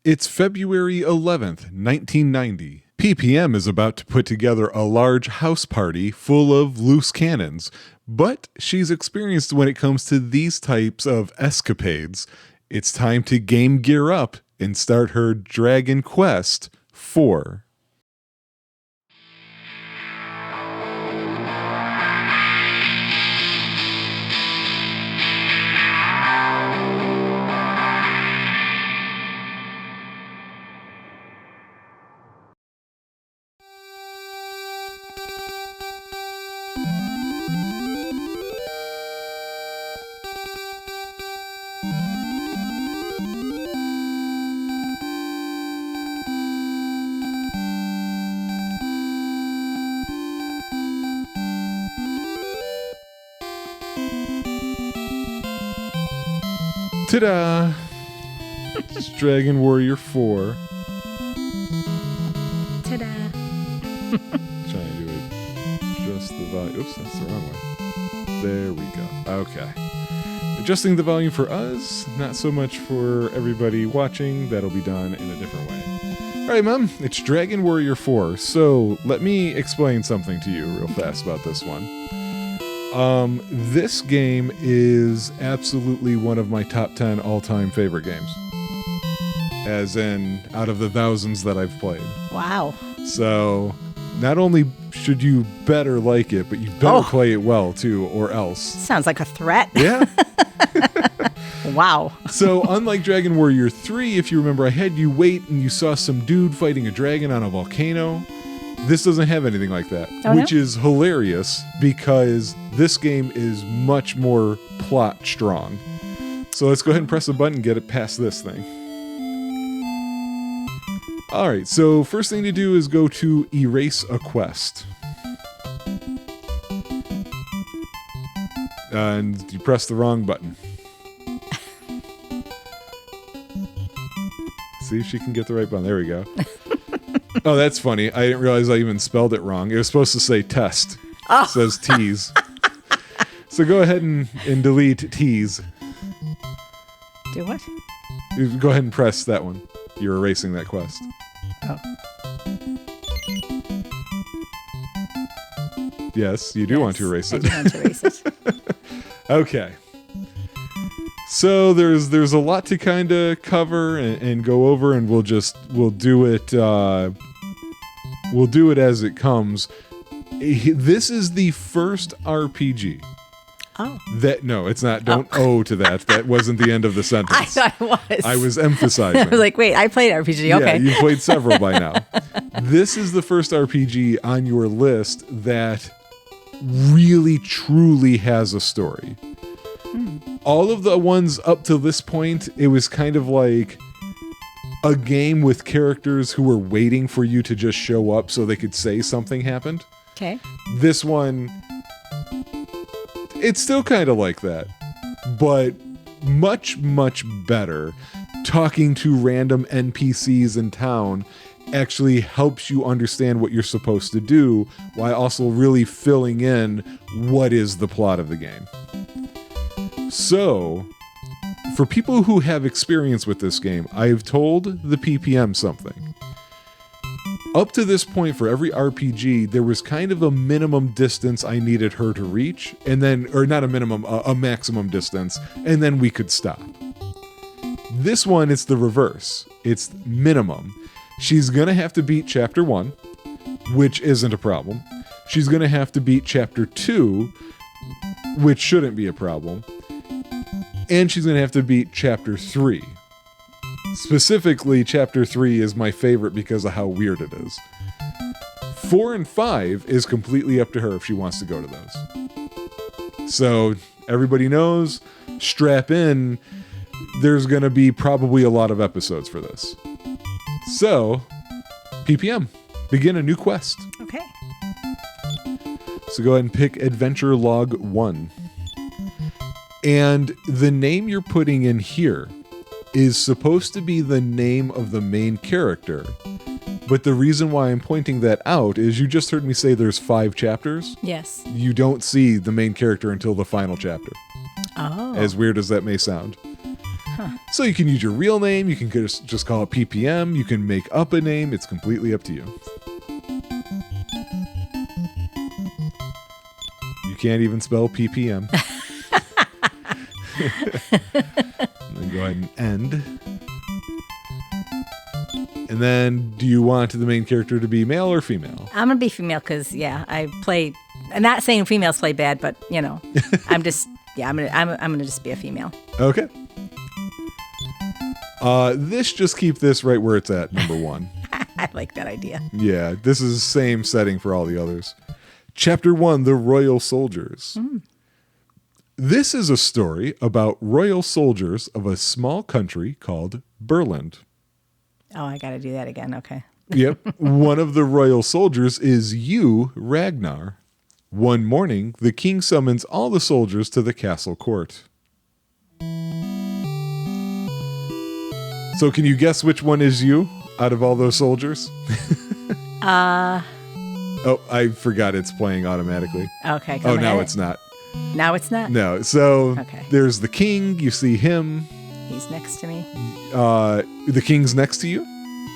It's February 11th, 1990. PPM is about to put together a large house party full of loose cannons, but she's experienced when it comes to these types of escapades. It's time to game gear up and start her Dragon Quest 4. Ta-da! It's Dragon Warrior 4. Ta-da! Trying to do it just the volume. Oops, that's the wrong way. There we go. Okay. Adjusting the volume for us, not so much for everybody watching. That'll be done in a different way. Alright, Mom, it's Dragon Warrior 4. So, let me explain something to you real fast about this one. This game is absolutely one of my top 10 all-time favorite games. As in, out of the thousands that I've played. Wow. So, not only should you better like it, but you better play it well, too, or else. Sounds like a threat. Yeah. Wow. So, unlike Dragon Warrior 3, if you remember, I had you wait and you saw some dude fighting a dragon on a volcano. This doesn't have anything like that, which is hilarious because this game is much more plot strong. So let's go ahead and press a button and get it past this thing. Alright, so first thing to do is go to erase a quest. And you press the wrong button. See if she can get the right button. There we go. Oh, that's funny. I didn't realize I even spelled it wrong. It was supposed to say test. Oh. It says tease. So go ahead and delete tease. Do what? Go ahead and press that one. You're erasing that quest. Oh. Yes, you do want to erase it. I do want to erase it. Okay. So there's a lot to kind of cover and go over, and we'll do it as it comes. This is the first RPG. Oh. No, it's not. Don't owe to that. That wasn't the end of the sentence. I thought it was. I was emphasizing. I was like, wait, I played RPG. Okay. Yeah, you played several by now. This is the first RPG on your list that really, truly has a story. All of the ones up to this point, it was kind of like a game with characters who were waiting for you to just show up so they could say something happened. Okay. This one, it's still kind of like that, but much, much better. Talking to random NPCs in town actually helps you understand what you're supposed to do while also really filling in what is the plot of the game. So, for people who have experience with this game, I've told the PPM something. Up to this point, for every RPG, there was kind of a minimum distance I needed her to reach, and then, or not a minimum, a maximum distance, and then we could stop. This one, it's the reverse. It's minimum. She's gonna have to beat Chapter 1, which isn't a problem. She's gonna have to beat Chapter 2, which shouldn't be a problem. And she's going to have to beat Chapter 3. Specifically, Chapter 3 is my favorite because of how weird it is. 4 and 5 is completely up to her if she wants to go to those. So, everybody knows, strap in, there's going to be probably a lot of episodes for this. So, PPM, begin a new quest. Okay. So go ahead and pick Adventure Log 1. And the name you're putting in here is supposed to be the name of the main character. But the reason why I'm pointing that out is you just heard me say there's 5 chapters. Yes. You don't see the main character until the final chapter. Oh. As weird as that may sound. So you can use your real name. You can just call it PPM. You can make up a name. It's completely up to you. You can't even spell PPM. Then go ahead and end. And then, do you want the main character to be male or female? I'm gonna be female because I play. I'm not saying females play bad, but I'm just I'm gonna just be a female. Okay. Just keep this right where it's at, number 1. I like that idea. Yeah, this is the same setting for all the others. Chapter 1, The Royal Soldiers. This is a story about royal soldiers of a small country called Burland. Oh, I got to do that again. Okay. Yep. One of the royal soldiers is you, Ragnar. One morning, the king summons all the soldiers to the castle court. So can you guess which one is you out of all those soldiers? Oh, I forgot it's playing automatically. Okay. Oh, now it's not. Now it's not? No. So Okay. There's the king. You see him. He's next to me. The king's next to you?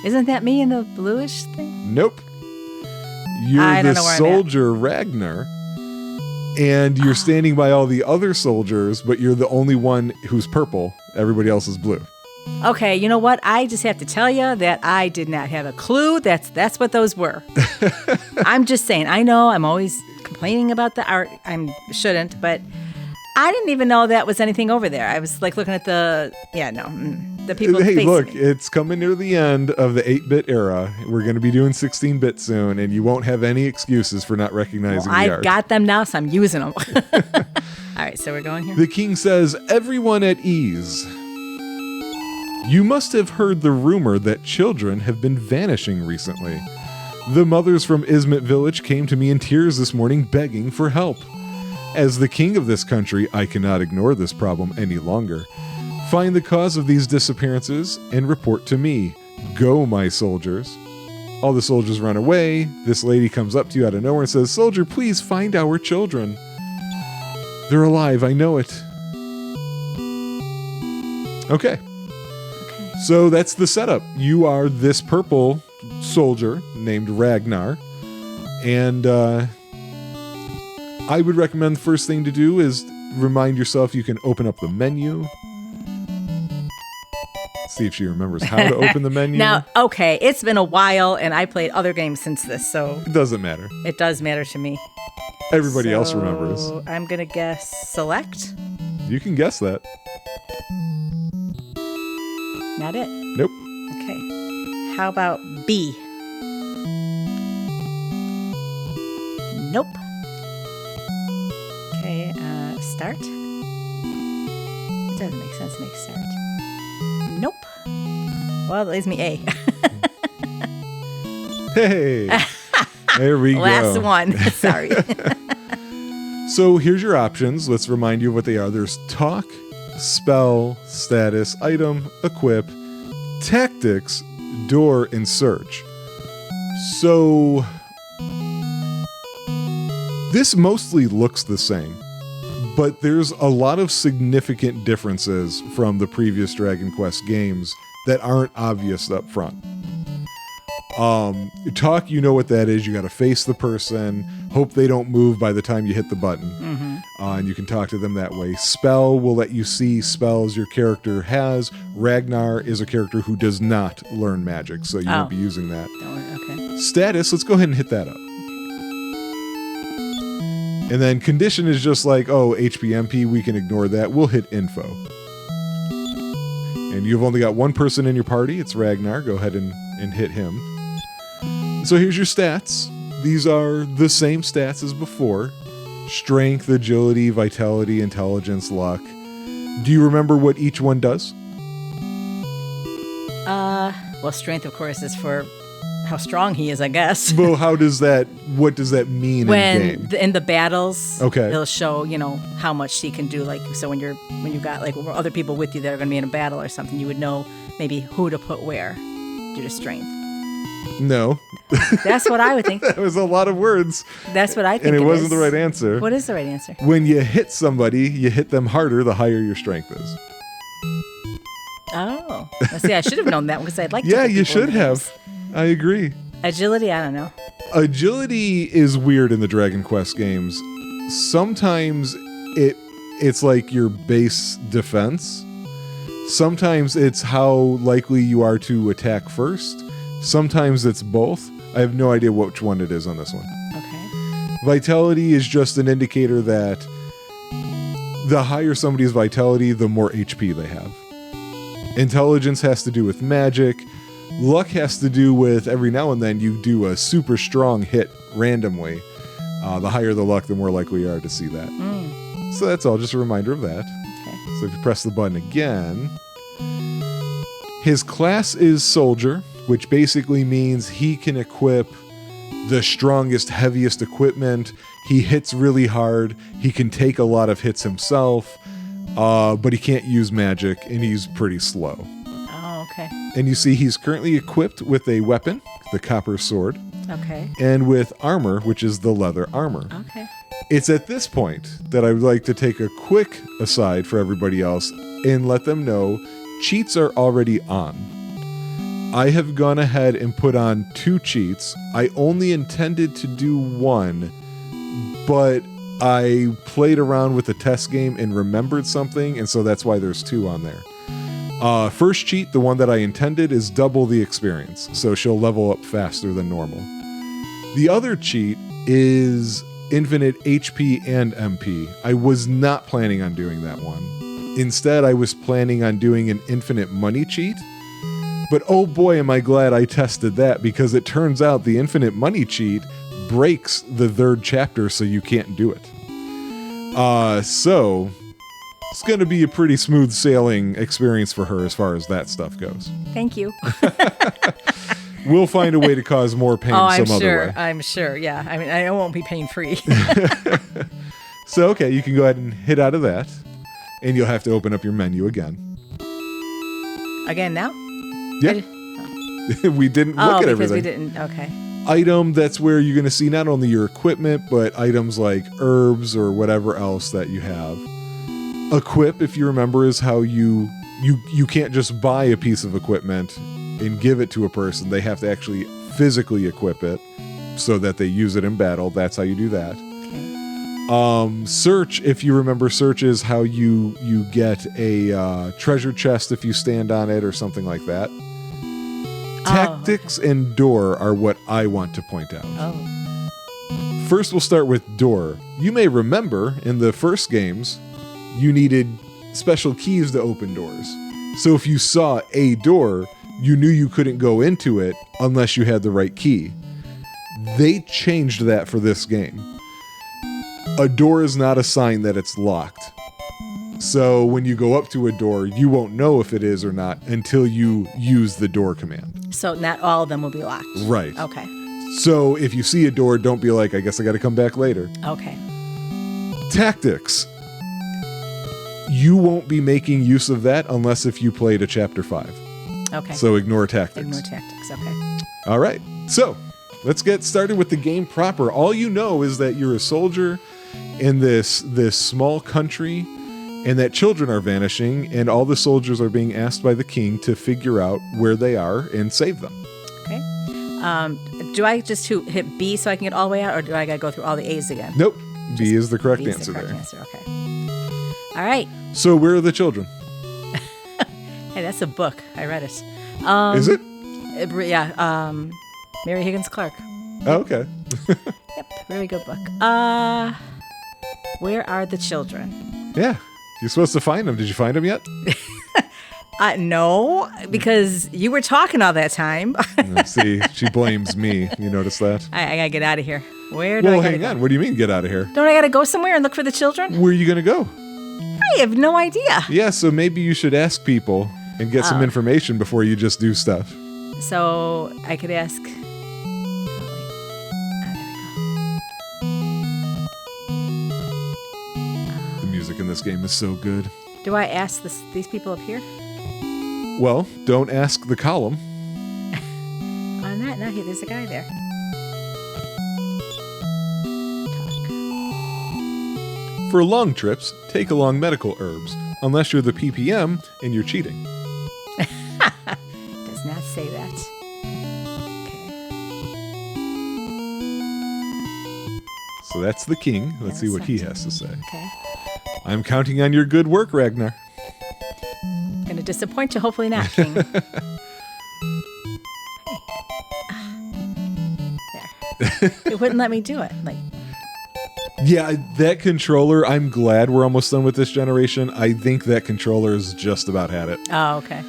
Isn't that me in the bluish thing? Nope. You're I the don't know where I'm soldier Ragnar. And you're standing by all the other soldiers, but you're the only one who's purple. Everybody else is blue. Okay, you know what? I just have to tell you that I did not have a clue. That's what those were. I'm just saying. I know I'm always complaining about the art. I shouldn't, but I didn't even know that was anything over there. I was like looking at the people. Hey, look, it's coming near the end of the 8-bit era. We're going to be doing 16-bit soon, and you won't have any excuses for not recognizing the art. I've got them now, so I'm using them. All right, so we're going here. The king says, "Everyone at ease. You must have heard the rumor that children have been vanishing recently. The mothers from Ismet village came to me in tears this morning begging for help. As the king of this country, I cannot ignore this problem any longer. Find the cause of these disappearances and report to me. Go, my soldiers." All the soldiers run away. This lady comes up to you out of nowhere and says, "Soldier, please find our children. They're alive, I know it." Okay. So that's the setup. You are this purple soldier named Ragnar. And I would recommend the first thing to do is remind yourself you can open up the menu. See if she remembers how to open the menu. Now, okay, it's been a while, and I played other games since this, so It doesn't matter. it does matter to me. Everybody else remembers. So I'm going to guess select. You can guess that. Not it. Nope. Okay. How about B? Nope. Okay, start. It doesn't make sense to make start. Nope. Well, that leaves me A. Hey. There we go. Last one. Sorry. So here's your options. Let's remind you of what they are. There's talk, spell, status, item, equip, tactics, door, and search. So this mostly looks the same, but there's a lot of significant differences from the previous Dragon Quest games that aren't obvious up front. Talk, you know what that is. You got to face the person, hope they don't move by the time you hit the button, and you can talk to them that way. Spell will let you see spells your character has. Ragnar is a character who does not learn magic, so you won't be using that. Okay. Status, let's go ahead and hit that up. And then condition is just like, oh, HPMP, we can ignore that. We'll hit info. And you've only got one person in your party. It's Ragnar. Go ahead and hit him. So here's your stats. These are the same stats as before. Strength, agility, vitality, intelligence, luck. Do you remember what each one does? Well, strength, of course, is for how strong he is, I guess. Well, what does that mean in game? In the battles, Okay. it'll show, how much he can do. Like, so when you got like other people with you that are going to be in a battle or something, you would know maybe who to put where due to strength. No. That's what I would think. That was a lot of words. That's what I think. And it wasn't is. the right answer. What is the right answer? When you hit somebody, you hit them harder the higher your strength is. Oh. Well, see, I should have known that because I'd like to. Yeah, put you people in should the have. games. I agree. Agility, I don't know. Agility is weird in the Dragon Quest games. Sometimes it's like your base defense. Sometimes it's how likely you are to attack first. Sometimes it's both. I have no idea which one it is on this one. Okay. Vitality is just an indicator that the higher somebody's vitality, the more HP they have. Intelligence has to do with magic. Luck has to do with every now and then you do a super strong hit randomly. The higher the luck, the more likely you are to see that. So that's all, just a reminder of that. Okay. So if you press the button again, his class is Soldier, which basically means he can equip the strongest, heaviest equipment. He hits really hard. He can take a lot of hits himself, but he can't use magic, and he's pretty slow. Oh, okay. And you see he's currently equipped with a weapon, the copper sword, Okay. and with armor, which is the leather armor. Okay. It's at this point that I would like to take a quick aside for everybody else and let them know cheats are already on. I have gone ahead and put on 2 cheats. I only intended to do 1, but I played around with the test game and remembered something, and so that's why there's 2 on there. First cheat, the one that I intended, is double the experience, so she'll level up faster than normal. The other cheat is infinite HP and MP. I was not planning on doing that one. Instead, I was planning on doing an infinite money cheat. But oh boy, am I glad I tested that, because it turns out the infinite money cheat breaks the 3rd chapter, so you can't do it. So it's going to be a pretty smooth sailing experience for her as far as that stuff goes. Thank you. We'll find a way to cause more pain some other way. I'm sure. Yeah. I mean, I won't be pain free. So, okay, you can go ahead and hit out of that, and you'll have to open up your menu again. Again now? Yeah. We didn't look at everything. because we didn't. Okay. Item, that's where you're going to see not only your equipment, but items like herbs or whatever else that you have. Equip, if you remember, is how you can't just buy a piece of equipment and give it to a person. They have to actually physically equip it so that they use it in battle. That's how you do that. Okay. Search, if you remember, search is how you get a treasure chest if you stand on it or something like that. Tactics and door are what I want to point out. Oh. First, we'll start with door. You may remember in the first games, you needed special keys to open doors. So if you saw a door, you knew you couldn't go into it unless you had the right key. They changed that for this game. A door is not a sign that it's locked. So when you go up to a door, you won't know if it is or not until you use the door command. So not all of them will be locked. Right. Okay. So if you see a door, don't be like, I guess I got to come back later. Okay. Tactics. You won't be making use of that unless if you played a chapter 5. Okay. So ignore tactics. Ignore tactics. Okay. All right. So let's get started with the game proper. All you know is that you're a soldier in this small country, and that children are vanishing, and all the soldiers are being asked by the king to figure out where they are and save them. Okay. Do I just hit B so I can get all the way out, or do I got to go through all the A's again? Nope. B is the correct B is answer the correct there. answer. Okay. All right. So where are the children? Hey, that's a book. I read it. Is it? Yeah. Mary Higgins Clark. Oh, okay. Yep. Very good book. Where are the children? Yeah. You're supposed to find them. Did you find them yet? No, because you were talking all that time. See, she blames me. You notice that? I gotta get out of here. Where do I Well, gotta hang go? on. What do you mean get out of here? Don't I gotta go somewhere and look for the children? Where are you going to go? I have no idea. Yeah, so maybe you should ask people and get some information before you just do stuff. So I could ask. The music in this game is so good. Do I ask these people up here? Well, don't ask the column. Not here. There's a guy there. For long trips, take along medical herbs, unless you're the PPM and you're cheating. So that's the king. Let's see what he has to say. Okay. I'm counting on your good work, Ragnar. I'm going to disappoint you. Hopefully not, King. Hey. There. It wouldn't let me do it. Like. Yeah, that controller, I'm glad we're almost done with this generation. I think that controller has just about had it. Oh, okay.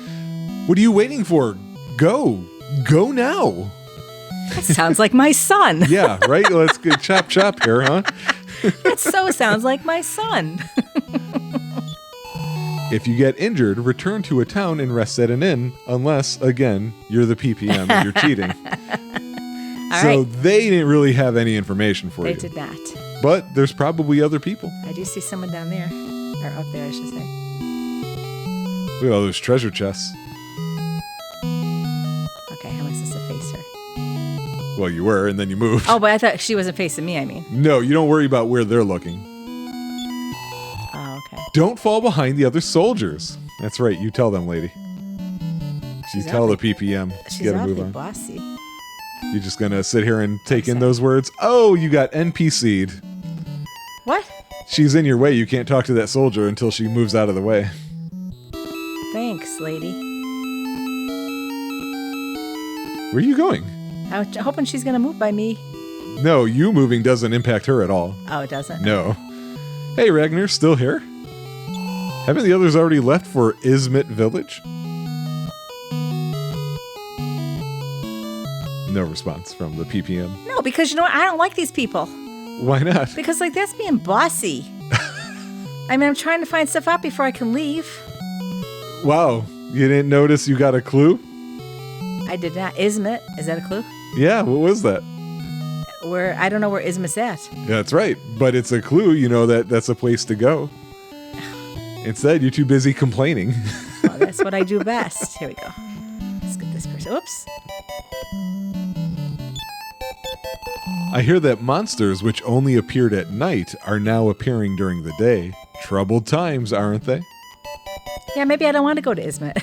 What are you waiting for? Go. Go now. That sounds like my son. Yeah, right? Let's get chop here, huh? That so sounds like my son. If you get injured, return to a town and rest at an inn, unless, again, you're the PPM and you're cheating. So they didn't really have any information for you. They did not. But there's probably other people. I do see someone down there. Or up there, I should say. Look at all those treasure chests. Okay, how am I supposed to face her? Well, you were, and then you moved. Oh, but I thought she wasn't facing me, I mean. No, you don't worry about where they're looking. Oh, okay. Don't fall behind the other soldiers. That's right, you tell them, lady. You tell the PPM. She's awfully bossy. You're just going to sit here and take in those words? Oh, you got NPC'd. What? She's in your way. You can't talk to that soldier until she moves out of the way. Thanks, lady. Where are you going? I'm hoping she's going to move by me. No, you moving doesn't impact her at all. Oh, it doesn't? No. Hey, Ragnar, still here? Haven't the others already left for Izmit Village? No response from the PPM. No, because you know what? I don't like these people. Why not? Because, like, that's being bossy. I mean, I'm trying to find stuff out before I can leave. Wow. You didn't notice you got a clue? I did not. Izmit. Is that a clue? Yeah, what was that? I don't know where Izmit's at. Yeah, that's right. But it's a clue, you know, that's a place to go. Instead, you're too busy complaining. Well, that's what I do best. Here we go. Let's get this person. Oops. I hear that monsters which only appeared at night are now appearing during the day. Troubled times, aren't they? Yeah, maybe I don't want to go to Izmit.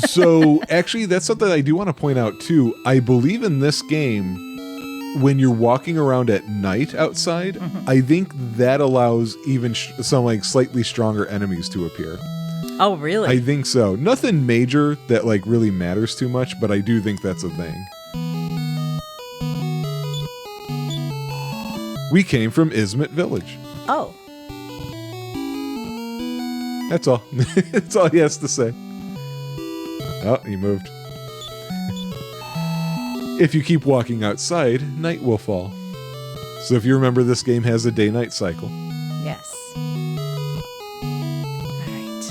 So, actually, that's something I do want to point out, too. I believe in this game, when you're walking around at night outside, I think that allows even some, like, slightly stronger enemies to appear. Oh, really? I think so. Nothing major that, like, really matters too much, but I do think that's a thing. We came from Izmit Village. Oh. That's all. That's all he has to say. Oh, he moved. If you keep walking outside, night will fall. So if you remember, this game has a day-night cycle. Yes. All right.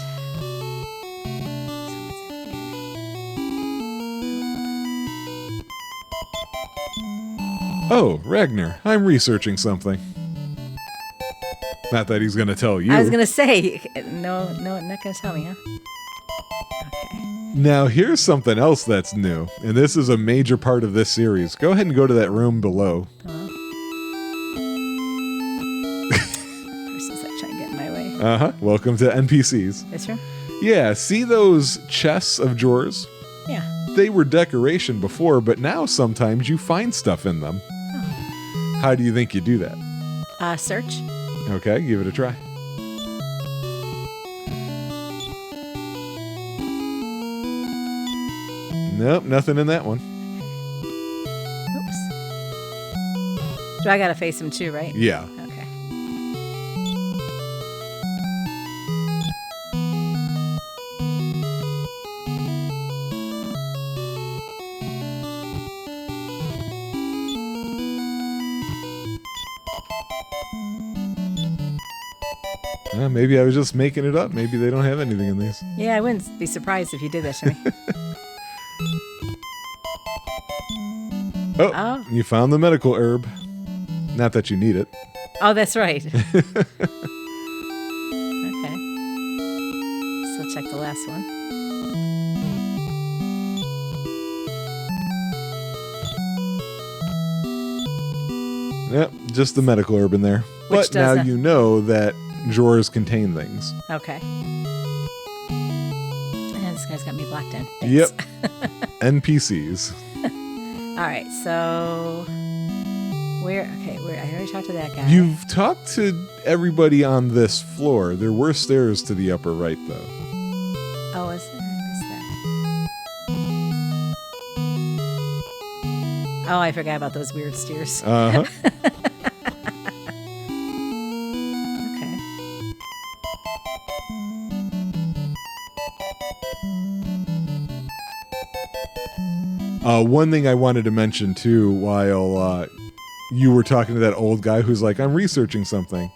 Someone's in here. Oh, Ragnar, I'm researching something. Not that he's going to tell you. I was going to say, no, not going to tell me, huh? Okay. Now, here's something else that's new, and this is a major part of this series. Go ahead and go to that room below. Person's like trying to get in my way. Uh-huh. Welcome to NPCs. This room? Yeah, see those chests of drawers? Yeah. They were decoration before, but now sometimes you find stuff in them. Oh. How do you think you do that? Search. Okay, give it a try. Nope, nothing in that one. Oops. So I gotta face him too, right? Yeah. Okay. Maybe I was just making it up. Maybe they don't have anything in these. Yeah, I wouldn't be surprised if you did that to me. Oh, you found the medical herb. Not that you need it. Oh, that's right. Okay. So check the last one. Yep, just the medical herb in there. Which But now you know that drawers contain things. Okay. And this guy's got me blocked in. Thanks. Yep. NPCs. All right, so where? Okay, where? I already talked to that guy. You've talked to everybody on this floor. There were stairs to the upper right, though. Oh, is there? I missed that. Oh, I forgot about those weird stairs. Uh-huh. One thing I wanted to mention, too, while you were talking to that old guy who's like, I'm researching something.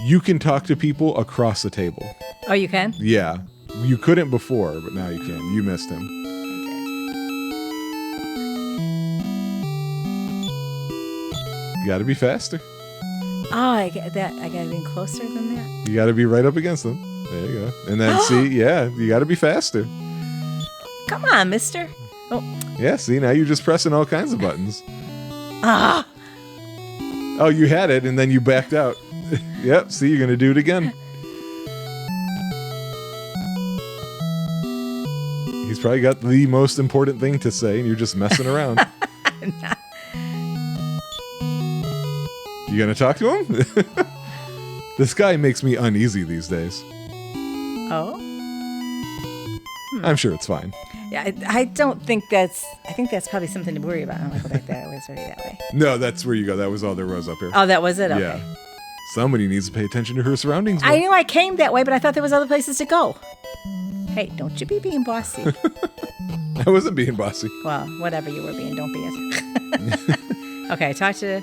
You can talk to people across the table. Oh, you can? Yeah. You couldn't before, but now you can. You missed him. You gotta be faster. Oh, I gotta be closer than that? You gotta be right up against them. There you go. And then see, yeah, you gotta be faster. Come on, mister. Oh. Yeah, see, now you're just pressing all kinds of buttons. Ah! Oh, you had it, and then you backed out. Yep, see, you're going to do it again. He's probably got the most important thing to say, and you're just messing around. You going to talk to him? This guy makes me uneasy these days. Oh? I'm sure it's fine. Yeah, I don't think that's... I think that's probably something to worry about. I don't want to go back that way. It's already that way. No, that's where you go. That was all there was up here. Oh, that was it? Okay. Yeah. Somebody needs to pay attention to her surroundings. I knew I came that way, but I thought there was other places to go. Hey, don't you be being bossy. I wasn't being bossy. Well, whatever you were being, don't be it. Okay, I talked to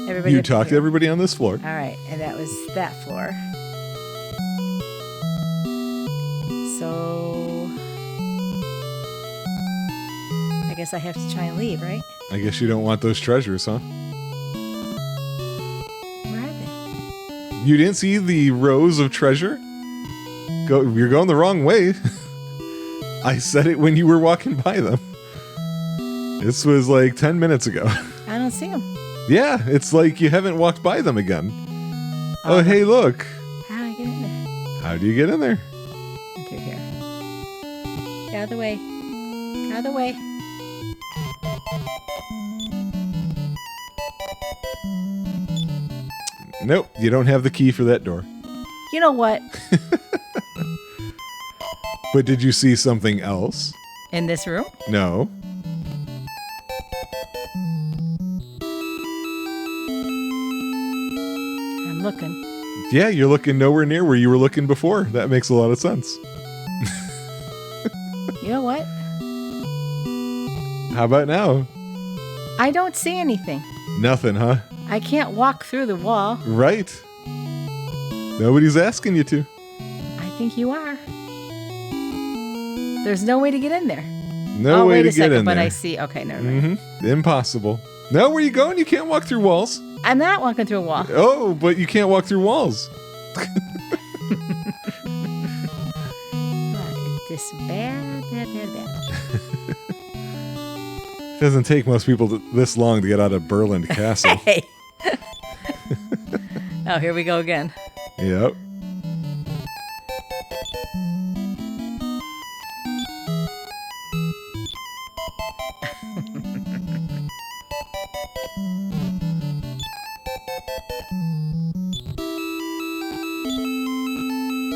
everybody. You talked to everybody on this floor. All right, and that was that floor. So... I guess I have to try and leave, right? I guess you don't want those treasures, huh? Where are they? You didn't see the rows of treasure? You're going the wrong way. I said it when you were walking by them. This was like 10 minutes ago. I don't see them. Yeah, it's like you haven't walked by them again. Oh, hey, look. How do I get in there? How do you get in there? In through here. Get out of the way. Get out of the way. Nope, you don't have the key for that door. You know what? But did you see something else? In this room? No. I'm looking. Yeah, you're looking nowhere near where you were looking before. That makes a lot of sense. You know what? How about now? I don't see anything. Nothing, huh? I can't walk through the wall. Right. Nobody's asking you to. I think you are. There's no way to get in there. No way to get in there. But I see. Okay, never mind. Mm-hmm. Impossible. No, where are you going? You can't walk through walls. I'm not walking through a wall. Oh, but you can't walk through walls. This bad. It doesn't take most people this long to get out of Burland Castle. Hey. Oh, here we go again. Yep.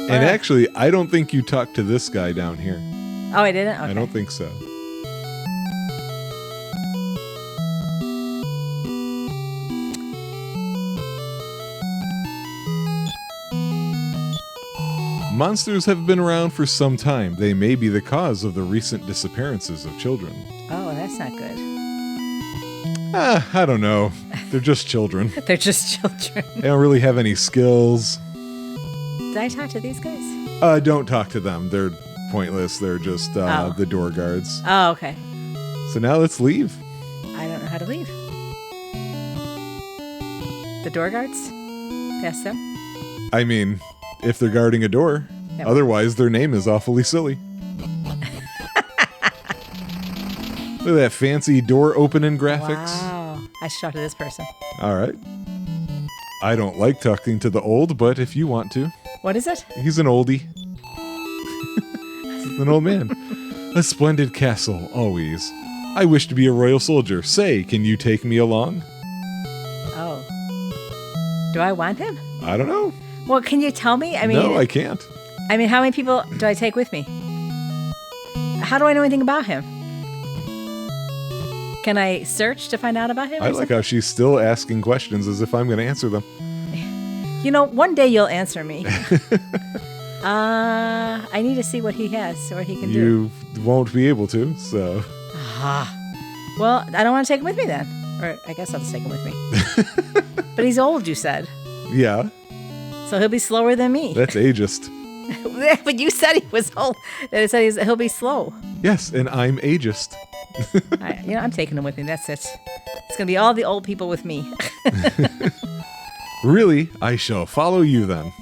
And actually, I don't think you talked to this guy down here. Oh, I didn't? Okay. I don't think so. Monsters have been around for some time. They may be the cause of the recent disappearances of children. Oh, that's not good. I don't know. They're just children. They're just children. They don't really have any skills. Did I talk to these guys? Don't talk to them. They're pointless. They're just the door guards. Oh, okay. So now let's leave. I don't know how to leave. The door guards? Past them? I mean, if they're guarding a door. Yep. Otherwise, their name is awfully silly. Look at that fancy door opening graphics. Wow. I should talk to this person. All right. I don't like talking to the old, but if you want to. What is it? He's an oldie. He's an old man. A splendid castle, always. I wish to be a royal soldier. Say, can you take me along? Oh. Do I want him? I don't know. Well, can you tell me? I mean, No, I can't. I mean, how many people do I take with me? How do I know anything about him? Can I search to find out about him? I like how she's still asking questions as if I'm going to answer them. You know, one day you'll answer me. I need to see what he has or what he can do. You won't be able to, so. Well, I don't want to take him with me then. Or I guess I'll just take him with me. But he's old, you said. Yeah. So he'll be slower than me. That's ageist. But you said he was old. It said he'll be slow. Yes, and I'm ageist. I'm taking him with me. That's it. It's going to be all the old people with me. Really, I shall follow you then.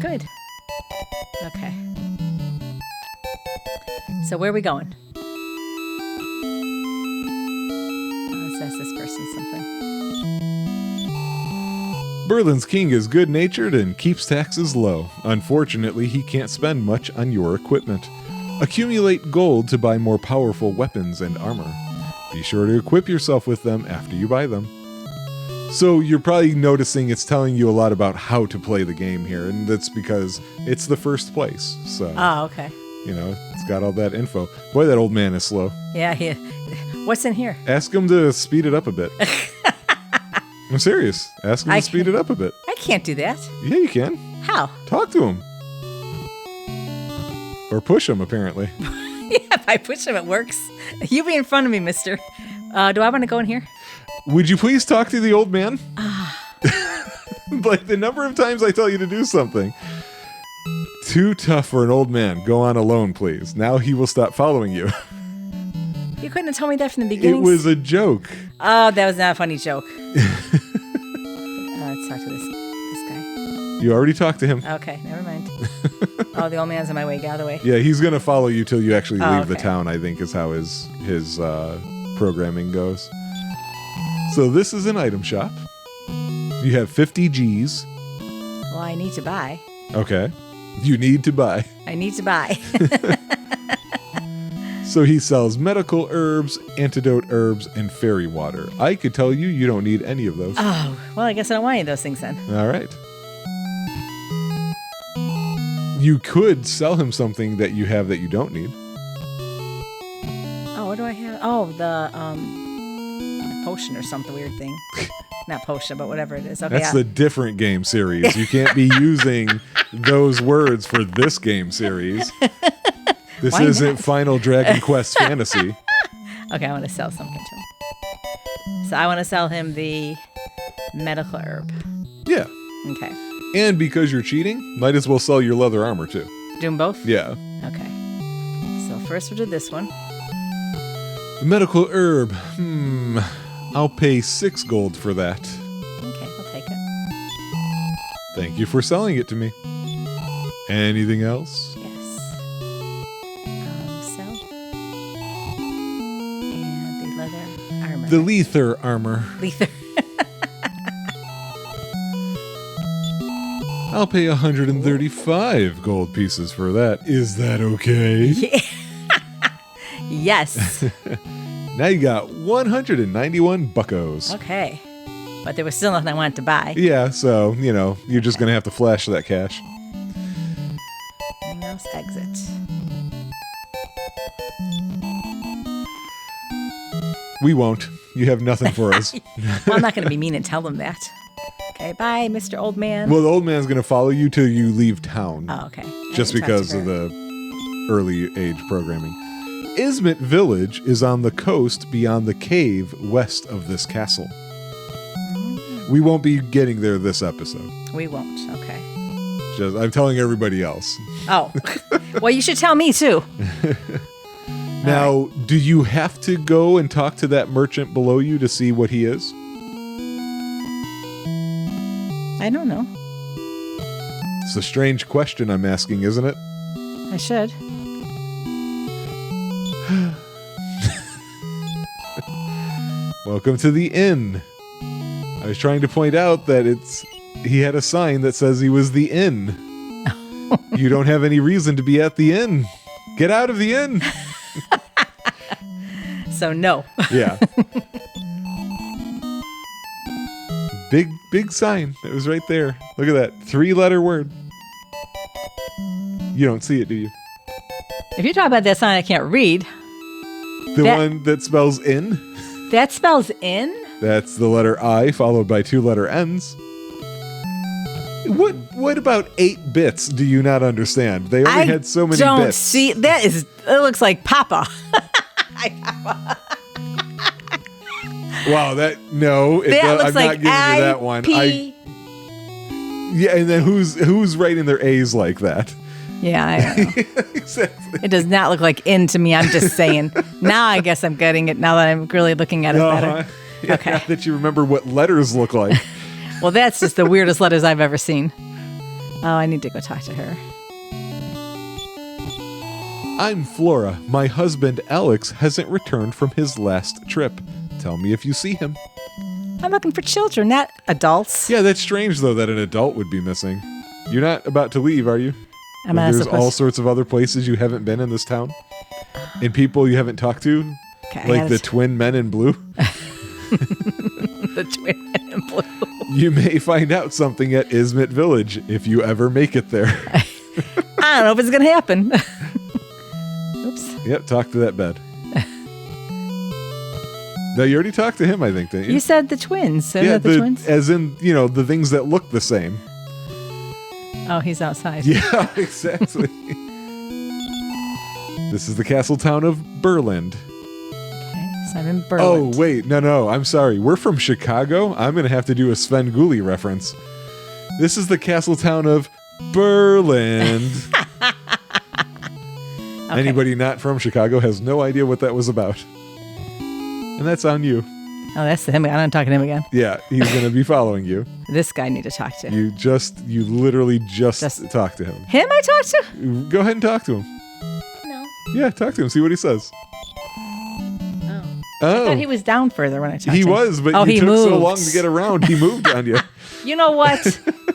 Good. Okay. So where are we going? Let's ask this person something. Burland's king is good-natured and keeps taxes low. Unfortunately, he can't spend much on your equipment. Accumulate gold to buy more powerful weapons and armor. Be sure to equip yourself with them after you buy them. So you're probably noticing it's telling you a lot about how to play the game here, and that's because it's the first place. So, okay. It's got all that info. Boy, that old man is slow. Yeah. What's in here? Ask him to speed it up a bit. I'm serious. Ask him to speed it up a bit. I can't do that. Yeah, you can. How? Talk to him. Or push him, apparently. Yeah, if I push him, it works. You be in front of me, mister. Do I want to go in here? Would you please talk to the old man? Like the number of times I tell you to do something. Too tough for an old man. Go on alone, please. Now he will stop following you. You couldn't have told me that from the beginning. It was a joke. Oh, that was not a funny joke. Let's talk to this guy. You already talked to him. Okay, never mind. Oh, the old man's on my way. Get out of the way. Yeah, he's going to follow you till you actually leave the Okay. town, I think is how his programming goes. So this is an item shop. You have 50 G's. Well, I need to buy. Okay. You need to buy. I need to buy. So he sells medical herbs, antidote herbs, and fairy water. I could tell you don't need any of those. Oh, well, I guess I don't want any of those things then. All right. You could sell him something that you have that you don't need. Oh, what do I have? Oh, the potion or something weird thing. Not potion, but whatever it is. Okay, That's the different game series. You can't be using those words for this game series. This Why isn't not? Final Dragon Quest Fantasy. Okay, I want to sell something to him. So I want to sell him the medical herb. Yeah. Okay. And because you're cheating, might as well sell your leather armor too. Do them both? Yeah. Okay. So first we'll do this one. The medical herb. I'll pay 6 gold for that. Okay, we'll take it. Thank you for selling it to me. Anything else? Yes. Sell. And the leather armor. The Lether armor. Lether. I'll pay 135 gold pieces for that. Is that okay? Yeah. Yes. Now you got 191 buckos. Okay. But there was still nothing I wanted to buy. Yeah, so, you're just going to have to flash that cash. And mouse exit. We won't. You have nothing for us. Well, I'm not going to be mean and tell them that. Okay, bye, Mr. Old Man. Well, the old man's going to follow you till you leave town. Oh, okay. Just because of the early age programming. Ismet Village is on the coast beyond the cave west of this castle. We won't be getting there this episode. We won't. Okay. I'm telling everybody else. Oh. Well, you should tell me, too. Now, do you have to go and talk to that merchant below you to see what he is? I don't know. It's a strange question I'm asking, isn't it? I should. Welcome to the inn. I was trying to point out that he had a sign that says he was the inn. You don't have any reason to be at the inn. Get out of the inn. So no. Yeah. Big sign. It was right there. Look at that. 3-letter word. You don't see it, do you? If you talk about that sign I can't read, The one that spells in? that spells in? That's the letter I followed by 2-letter N's. What about 8 bits do you not understand? They only had so many don't bits. see. That is, it looks like Papa. Wow, that Looks I'm like not giving you that one. Yeah, and then who's writing their A's like that? Yeah, I don't know. Exactly. It does not look like in to me. I'm just saying. Now I guess I'm getting it now that I'm really looking at it better. Yeah, Okay. now that you remember what letters look like. Well, that's just the weirdest letters I've ever seen. Oh, I need to go talk to her. I'm Flora. My husband Alex hasn't returned from his last trip. Tell me if you see him. I'm looking for children, not adults. Yeah, that's strange though that an adult would be missing. You're not about to leave, are you? I'm not There's supposed all sorts of other places you haven't been in this town, and people you haven't talked to, Okay, like the twin men in blue. the twin men in blue. You may find out something at Ismit Village if you ever make it there. I don't know if it's gonna happen. Oops. Yep, talk to that bed. No, you already talked to him, I think, didn't you? You said the twins. So yeah, the twins. as in, the things that look the same. Oh, he's outside. Yeah, exactly. This is the castle town of Burland. Okay, so I'm in Oh, Burland. wait, no, I'm sorry. We're from Chicago. I'm going to have to do a Sven Gulli reference. This is the castle town of Burland. Okay. Anybody not from Chicago has no idea what that was about. And that's on you. Oh, that's him. I'm not talking to him again. Yeah, he's going to be following you. This guy I need to talk to. You literally just talked to him. Him I talked to? Go ahead and talk to him. No. Yeah, talk to him. See what he says. Oh. I Oh, thought he was down further when I talked to he him. was, but Oh, you he took so moved. long to get around. He moved on you. You know what?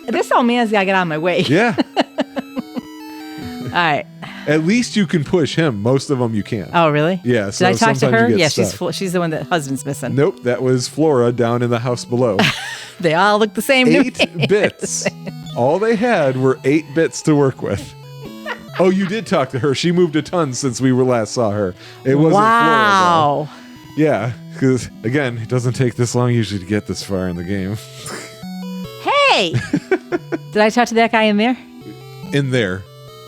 This old man's got to get out of my way. Yeah. All right. At least you can push him. Most of them you can't. Oh, really? Yeah. Did So I talk to sometimes her? you get Yeah, stuck. she's the one that husband's missing. Nope, that was Flora down in the house below. They all look the same to 8 me. bits. All they had were 8 bits to work with. Oh, you did talk to her. She moved a ton since we last saw her. It wasn't Wow. Flora, though. Yeah, because, again, it doesn't take this long usually to get this far in the game. Hey! Did I talk to that guy in there? In there.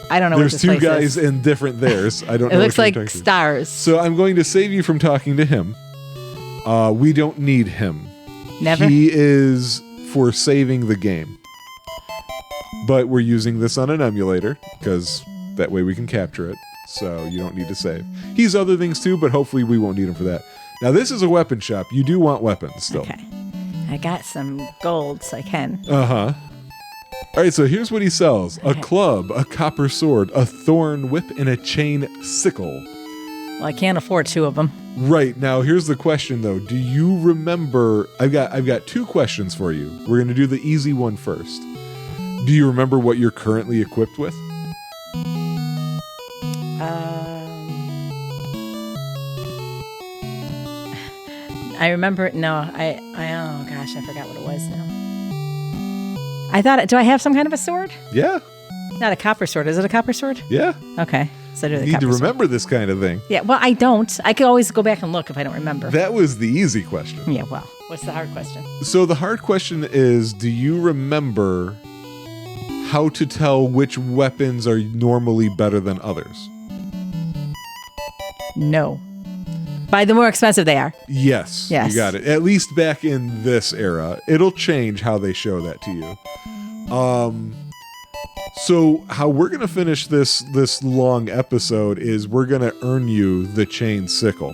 I don't know There's what this 2 place guys is. in different theirs. I don't It know looks which one like you're talking to. stars. So I'm going to save you from talking to him. We don't need him. Never? He is for saving the game. But we're using this on an emulator because that way we can capture it. So you don't need to save. He's other things too, but hopefully we won't need him for that. Now this is a weapon shop. You do want weapons still. Okay. I got some gold, so I can. Uh-huh. All right, so here's what he sells. A club, a copper sword, a thorn whip, and a chain sickle. Well, I can't afford 2 of them. Right. Now, here's the question, though. Do you remember... I've got 2 questions for you. We're going to do the easy one first. Do you remember what you're currently equipped with? I remember. No, oh gosh, I forgot what it was now. I thought, do I have some kind of a sword? Yeah. Not a copper sword. Is it a copper sword? Yeah. Okay. So I do the You need copper to sword. remember this kind of thing. Yeah, well, I don't. I could always go back and look if I don't remember. That was the easy question. Yeah, well, what's the hard question? So the hard question is, do you remember how to tell which weapons are normally better than others? No. By the more expensive they are. Yes. Yes. You got it. At least back in this era. It'll change how they show that to you. So how we're going to finish this long episode is we're going to earn you the chain sickle.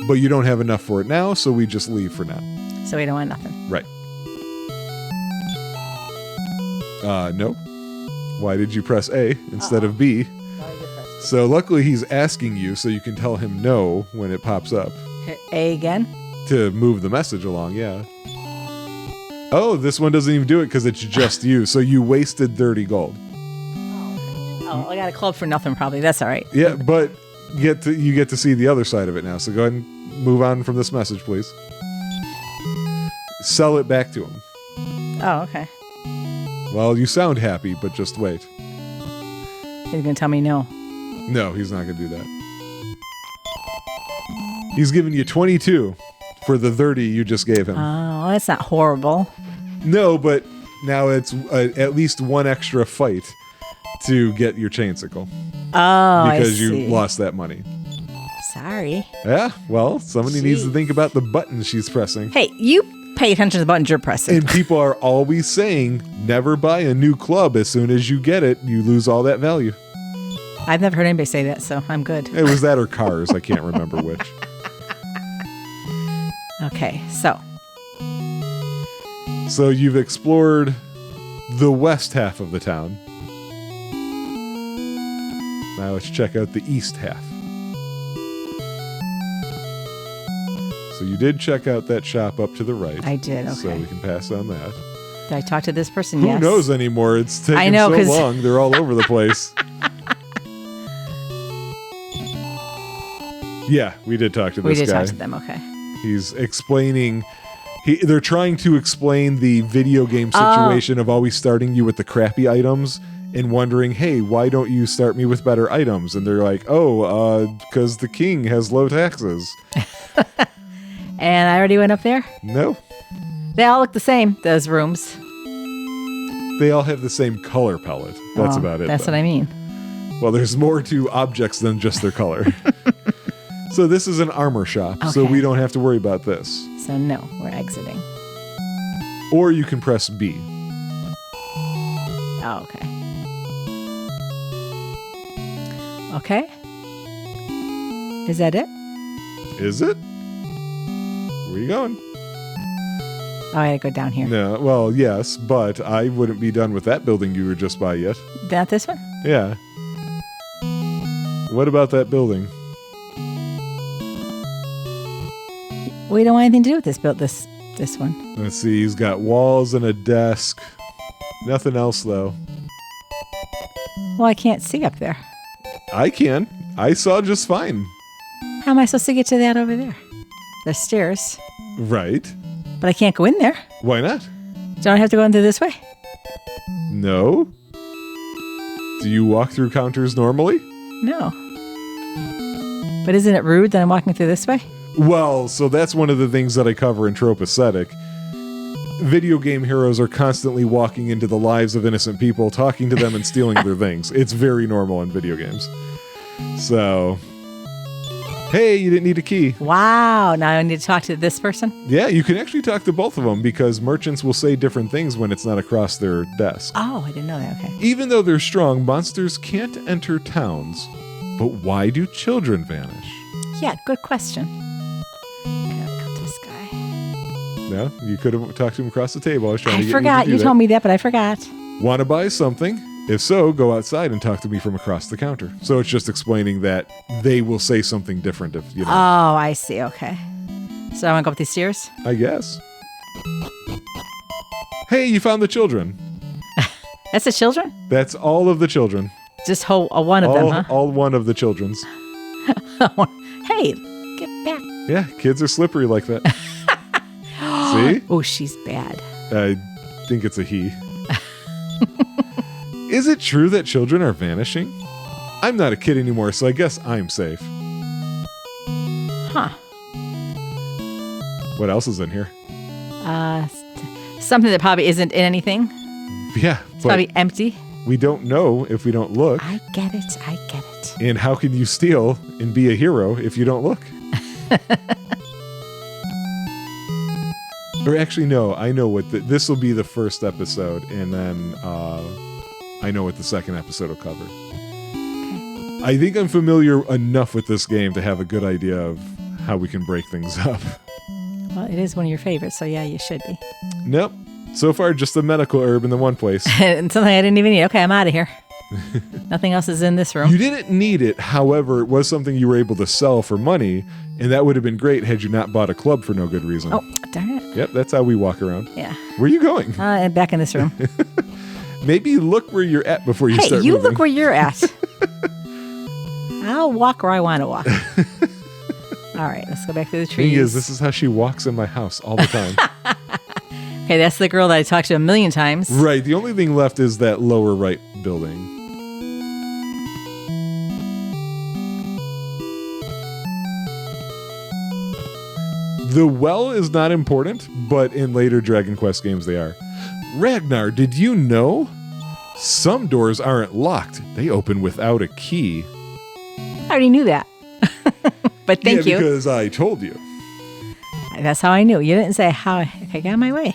But you don't have enough for it now, so we just leave for now. So we don't want nothing. Right. No. Why did you press A instead of B? So luckily he's asking you so you can tell him no when it pops up. Hit A again? To move the message along, yeah. Oh, this one doesn't even do it because it's just you. So you wasted 30 gold. Oh, I got a club for nothing probably. That's all right. Yeah, but get to see the other side of it now. So go ahead and move on from this message, please. Sell it back to him. Oh, okay. Well, you sound happy, but just wait. He's going to tell me no. No, he's not going to do that. He's giving you 22 for the 30 you just gave him. Oh, that's not horrible. No, but now it's at least one extra fight to get your chainsicle. Oh, because I see. you lost that money. Sorry. Yeah, well, somebody needs to think about the buttons she's pressing. Hey, you pay attention to the buttons you're pressing. And people are always saying, never buy a new club. As soon as you get it, you lose all that value. I've never heard anybody say that, so I'm good. It was that or cars. I can't remember which. Okay, so. So you've explored the west half of the town. Now let's check out the east half. So you did check out that shop up to the right. I did, okay. So we can pass on that. Did I talk to this person? Who Yes. knows anymore? It's taken I know, so long. They're all over the place. Yeah, we did talk to this guy. We did talk to them, okay. He's explaining... They're trying to explain the video game situation of always starting you with the crappy items and wondering, hey, why don't you start me with better items? And they're like, because the king has low taxes. And I already went up there? No. They all look the same, those rooms. They all have the same color palette. That's about it. That's what I mean. Well, there's more to objects than just their color. So this is an armor shop, so we don't have to worry about this. So no, we're exiting. Or you can press B. Oh, okay. Okay. Is that it? Is it? Where are you going? Oh, I gotta go down here. No, well, yes, but I wouldn't be done with that building you were just by yet. Not this one? Yeah. What about that building? We don't want anything to do with this one. Let's see, he's got walls and a desk. Nothing else, though. Well, I can't see up there. I can. I saw just fine. How am I supposed to get to that over there? There's stairs. Right. But I can't go in there. Why not? Don't I have to go in through this way? No. Do you walk through counters normally? No. But isn't it rude that I'm walking through this way? Well, so that's one of the things that I cover in Trope Aesthetic. Video game heroes are constantly walking into the lives of innocent people, talking to them and stealing their things. It's very normal in video games. So, hey, you didn't need a key. Wow, now I need to talk to this person? Yeah, you can actually talk to both of them because merchants will say different things when it's not across their desk. Oh, I didn't know that, okay. Even though they're strong, monsters can't enter towns. But why do children vanish? Yeah, good question. This guy. No, you could have talked to him across the table. I was trying to get forgot. you to do told me that, but I forgot. Want to buy something? If so, go outside and talk to me from across the counter. So it's just explaining that they will say something different if you know. Oh, I see. Okay. So I want to go up these stairs? I guess. Hey, you found the children. That's the children? That's all of the children. Just one of them, huh? All one of the children's. Hey, get back. Yeah, kids are slippery like that. See? Oh, she's bad. I think it's a he. Is it true that children are vanishing? I'm not a kid anymore, so I guess I'm safe. Huh. What else is in here? Something that probably isn't in anything. Yeah. It's probably empty. We don't know if we don't look. I get it. And how can you steal and be a hero if you don't look? Or actually, no, I know what this will be the first episode, and then I know what the second episode will cover. Okay. I think I'm familiar enough with this game to have a good idea of how we can break things up. Well, it is one of your favorites, so yeah, you should be. Nope. So far, just the medical herb in the one place. And something I didn't even need. Okay, I'm out of here. Nothing else is in this room. You didn't need it. However, it was something you were able to sell for money, and that would have been great had you not bought a club for no good reason. Oh, darn it. Yep, that's how we walk around. Yeah. Where are you going? Back in this room. Maybe look where you're at before you start Hey, you moving. look where you're at. I'll walk where I want to walk. All right, let's go back to the trees. Thing is, this is how she walks in my house all the time. Okay, that's the girl that I talked to a million times. Right. The only thing left is that lower right building. The well is not important, but in later Dragon Quest games they are. Ragnar, did you know? Some doors aren't locked. They open without a key. I already knew that. But thank you. Because I told you. That's how I knew. You didn't say how I got my way.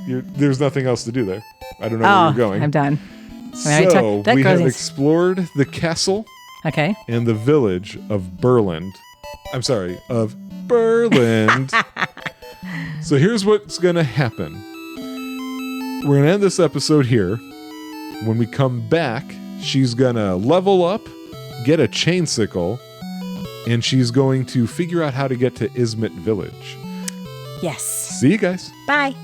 There's nothing else to do there. I don't know where you're going. I'm done. So we have explored the castle okay. and the village of Burland. I'm sorry, of Burland. So here's what's going to happen. We're going to end this episode here. When we come back, she's going to level up, get a chain sickle, and she's going to figure out how to get to Izmit Village. Yes. See you guys. Bye.